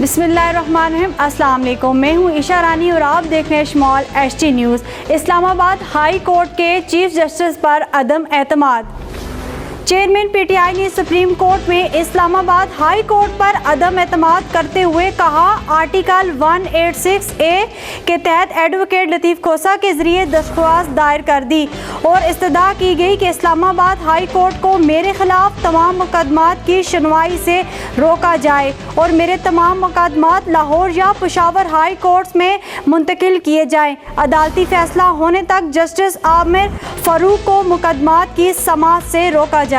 बिस्मिल्लाहिर्रहमानिर्रहीम। अस्सलाम वालेकुम। मैं हूँ ईशा रानी और आप देख रहे हैं small HT news. Islamabad high court के चीफ जस्टिस पर अदम एतमाद। चेयरमैन PTI ने सुप्रीम कोर्ट में इस्लामाबाद हाई कोर्ट पर अदम एतमाद करते हुए कहा, आर्टिकल 186A के तहत एडवोकेट लतीफ़ खोसा के ज़रिए दरख्वास्त दायर कर दी और इस्तदा की गई कि इस्लामाबाद हाई कोर्ट को मेरे खिलाफ तमाम मुकदमात की सुनवाई से रोका जाए और मेरे तमाम मुकदमात लाहौर या पेशावर हाई कोर्ट्स में मुंतकिल किए जाएँ। अदालती फैसला होने तक जस्टिस आमिर फ़ारूक को मुकदमात की समाअत से रोका जाए।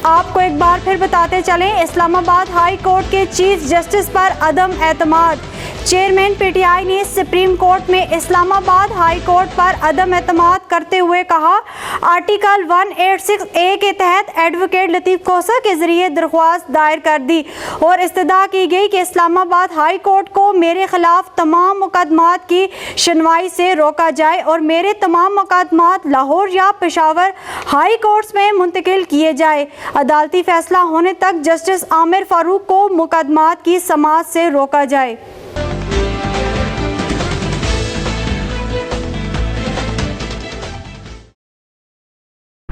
आपको एक बार फिर बताते चलें, इस्लामाबाद हाई कोर्ट के चीफ जस्टिस पर अदम एतमाद। चेयरमैन PTI ने सुप्रीम कोर्ट में इस्लामाबाद हाई कोर्ट पर अदम एतमाद करते हुए कहा, आर्टिकल 186A के तहत एडवोकेट लतीफ़ खोसा के ज़रिए दरख्वास्त दायर कर दी और इस्तदा की गई कि इस्लामाबाद हाई कोर्ट को मेरे खिलाफ तमाम मुकदमात की सुनवाई से रोका जाए और मेरे तमाम मुकदमात लाहौर या पेशावर हाई कोर्ट्स में मुंतकिल किए जाए। अदालती फैसला होने तक जस्टिस आमिर फ़ारूक को मुकदमात की समाअत से रोका जाए।